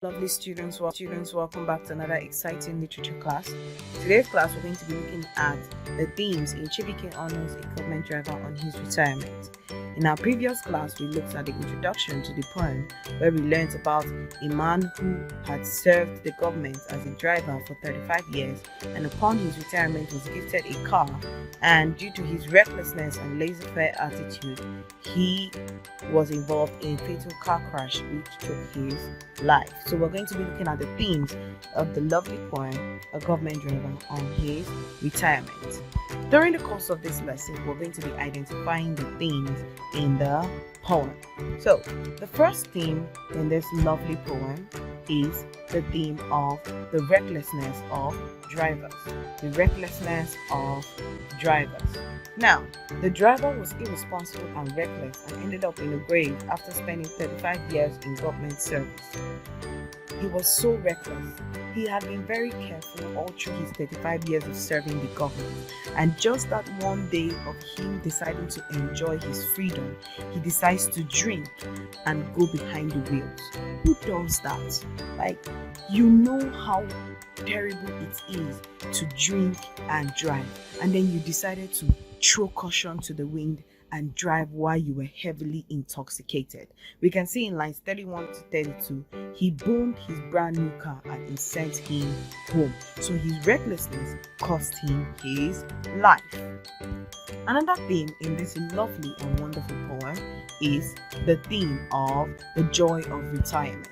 Lovely students, welcome back to another exciting literature class. Today's class, we're going to be looking at the themes in Chibike Honors, a government driver on his retirement. In our previous class, we looked at the introduction to the poem, where we learned about a man who had served the government as a driver for 35 years, and upon his retirement was gifted a car, and due to his recklessness and laissez-faire attitude, he was involved in a fatal car crash which took his life. So we're going to be looking at the themes of the lovely poem, A Government Driver on His Retirement. During the course of this lesson, we're going to be identifying the themes in the poem. So the first theme in this lovely poem is the theme of the recklessness of drivers. The recklessness of drivers. Now, the driver was irresponsible and reckless and ended up in a grave after spending 35 years in government service. He was so reckless. He had been very careful all through his 35 years of serving the government. And just that one day of him deciding to enjoy his freedom, he decides to drink and go behind the wheels. Who does that? Like, you know how terrible it is to drink and drive, and then you decided to throw caution to the wind and drive while you were heavily intoxicated. We can see in lines 31 to 32, he boomed his brand new car and it sent him home. So his recklessness cost him his life. Another theme in this lovely and wonderful poem is the theme of the joy of retirement.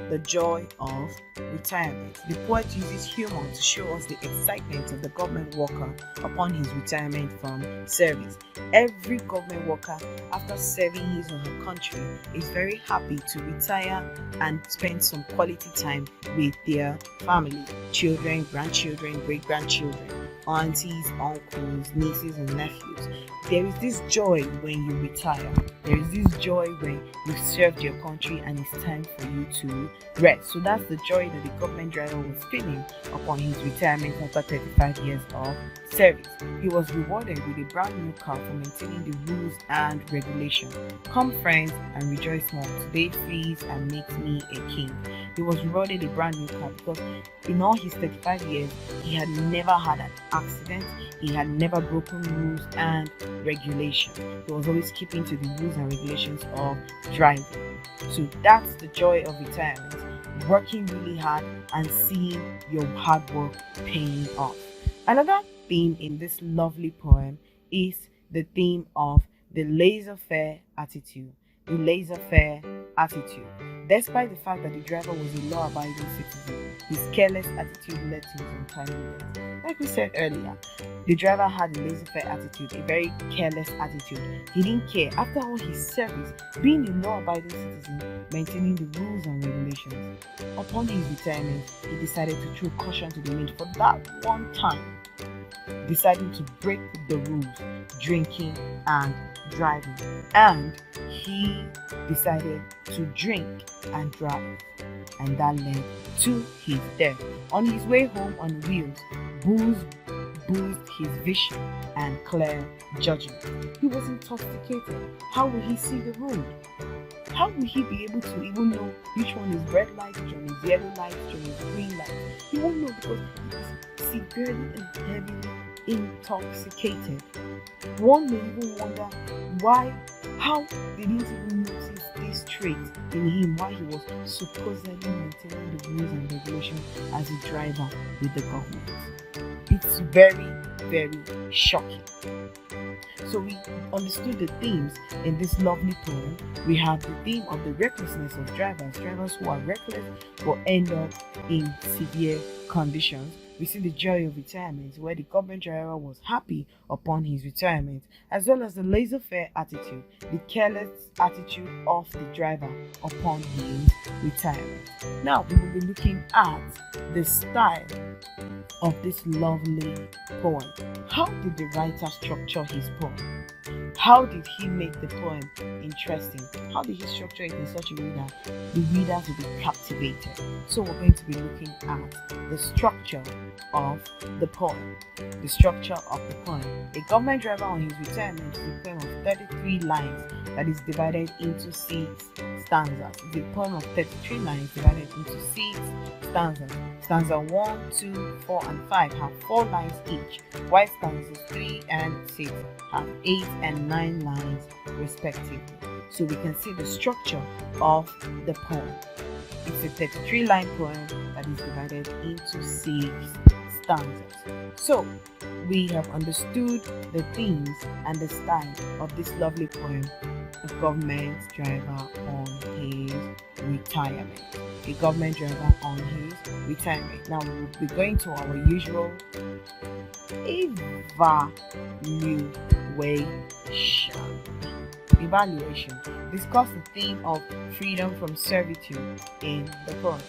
The joy of retirement. The poet uses humor to show us the excitement of the government worker upon his retirement from service. Every government worker, after serving his or her country, is very happy to retire and spend some quality time with their family, children, grandchildren, great-grandchildren, aunties, uncles, nieces and nephews. There is this joy when you retire. There is this joy when you've served your country and it's time for you to rest. So that's the joy that the government driver was feeling upon his retirement after 35 years of service. He was rewarded with a brand new car for maintaining the rules and regulations. Come friends and rejoice more. Today frees and makes me a king. He was rewarded a brand new car because in all his 35 years, he had never had an accident. He had never broken rules and regulations. He was always keeping to the rules and regulations of driving. So that's the joy of retirement. Working really hard and seeing your hard work paying off. Another theme in this lovely poem is the theme of the laissez-faire attitude. The laissez-faire attitude. Despite the fact that the driver was a law-abiding citizen, his careless attitude led to his untimely death. Like we said earlier, the driver had a laissez-faire attitude, a very careless attitude. He didn't care. After all his service, being a law-abiding citizen, maintaining the rules and regulations. Upon his retirement, he decided to throw caution to the wind for that one time, deciding to break the rules, drinking and driving. And he decided to drink and drive, and that led to his death. On his way home on wheels, booze boozed his vision and clear judgment. He was intoxicated. How will he see the road? How will he be able to even know which one is red light, which one is yellow light, which one is green light? He won't know because he is severely and heavily intoxicated. One may even wonder how they didn't even notice this trait in him while he was supposedly maintaining the rules and regulations as a driver with the government. It's very, very shocking. So we understood the themes in this lovely poem. We have the theme of the recklessness of drivers who are reckless but end up in severe conditions. We see the joy of retirement, where the government driver was happy upon his retirement, as well as the laissez-faire attitude, the careless attitude of the driver upon his retirement. Now we will be looking at the style of this lovely poem. How did the writer structure his poem? How did he make the poem interesting? How did he structure it in such a way that the readers will be captivated? So we're going to be looking at the structure of the poem. The structure of the poem. A government driver on his retirement is a poem of 33 lines that is divided into 6 stanzas. It's a poem of 33 lines divided into 6 stanzas. Stanza 1, 2, 4, and 5 have 4 lines each, while stanzas 3 and 6 have 8 and 9 lines respectively. So we can see the structure of the poem. It's a 33-line poem that is divided into 6 stanzas. So we have understood the themes and the style of this lovely poem, A Government Driver on His Retirement. A government driver on his retirement. Now we'll be going to our usual evaluation. Discuss the theme of freedom from servitude in the poem.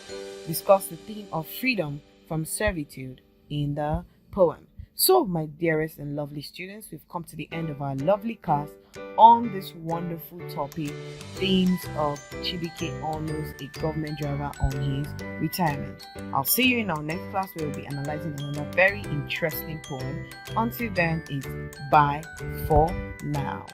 Discuss the theme of freedom from servitude in the poem. So, my dearest and lovely students, we've come to the end of our lovely class on this wonderful topic, themes of Chibuike Ono's A Government Driver on His Retirement. I'll see you in our next class where we'll be analyzing another very interesting poem. Until then, it's bye for now.